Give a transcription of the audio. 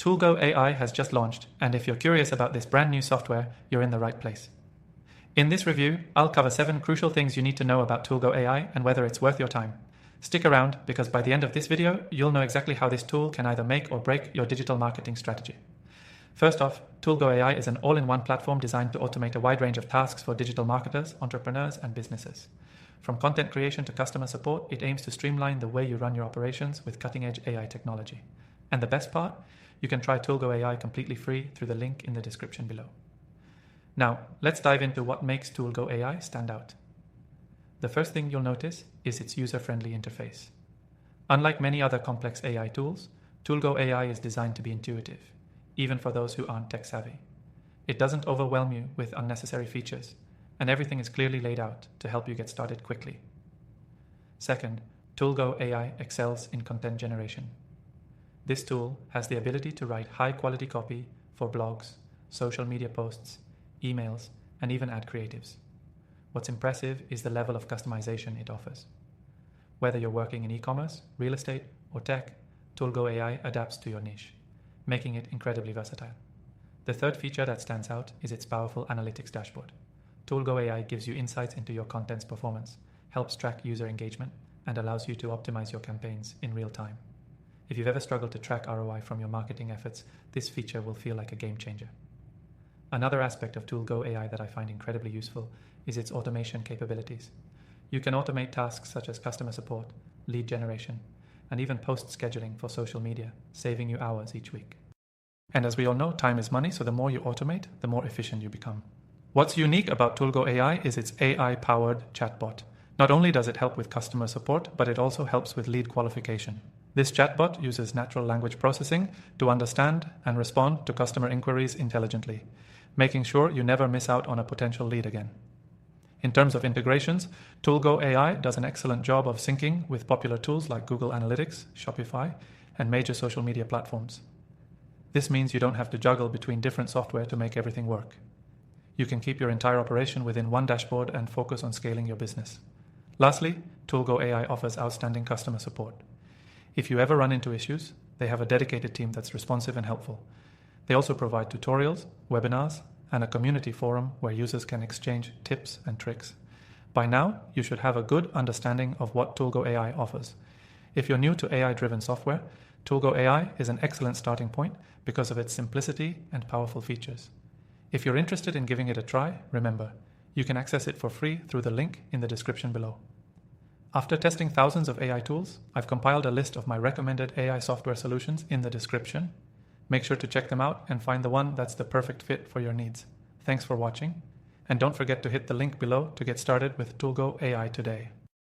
Toolgo AI has just launched, and if you're curious about this brand new software, you're in the right place. In this review, I'll cover 7 crucial things you need to know about Toolgo AI and whether it's worth your time. Stick around, because by the end of this video, you'll know exactly how this tool can either make or break your digital marketing strategy. First off, Toolgo AI is an all-in-one platform designed to automate a wide range of tasks for digital marketers, entrepreneurs, and businesses. From content creation to customer support, it aims to streamline the way you run your operations with cutting-edge AI technology. And the best part? You can try Toolgo AI completely free through the link in the description below. Now, let's dive into what makes Toolgo AI stand out. The first thing you'll notice is its user-friendly interface. Unlike many other complex AI tools, Toolgo AI is designed to be intuitive, even for those who aren't tech-savvy. It doesn't overwhelm you with unnecessary features, and everything is clearly laid out to help you get started quickly. Second, Toolgo AI excels in content generation. This tool has the ability to write high-quality copy for blogs, social media posts, emails, and even ad creatives. What's impressive is the level of customization it offers. Whether you're working in e-commerce, real estate, or tech, Toolgo AI adapts to your niche, making it incredibly versatile. The third feature that stands out is its powerful analytics dashboard. Toolgo AI gives you insights into your content's performance, helps track user engagement, and allows you to optimize your campaigns in real time. If you've ever struggled to track ROI from your marketing efforts, this feature will feel like a game changer. Another aspect of Toolgo AI that I find incredibly useful is its automation capabilities. You can automate tasks such as customer support, lead generation, and even post scheduling for social media, saving you hours each week. And as we all know, time is money, so the more you automate, the more efficient you become. What's unique about Toolgo AI is its AI-powered chatbot. Not only does it help with customer support, but it also helps with lead qualification. This chatbot uses natural language processing to understand and respond to customer inquiries intelligently, making sure you never miss out on a potential lead again. In terms of integrations, Toolgo AI does an excellent job of syncing with popular tools like Google Analytics, Shopify, and major social media platforms. This means you don't have to juggle between different software to make everything work. You can keep your entire operation within one dashboard and focus on scaling your business. Lastly, Toolgo AI offers outstanding customer support. If you ever run into issues, they have a dedicated team that's responsive and helpful. They also provide tutorials, webinars, and a community forum where users can exchange tips and tricks. By now, you should have a good understanding of what Toolgo AI offers. If you're new to AI-driven software, Toolgo AI is an excellent starting point because of its simplicity and powerful features. If you're interested in giving it a try, remember, you can access it for free through the link in the description below. After testing thousands of AI tools, I've compiled a list of my recommended AI software solutions in the description. Make sure to check them out and find the one that's the perfect fit for your needs. Thanks for watching, and don't forget to hit the link below to get started with Toolgo AI today.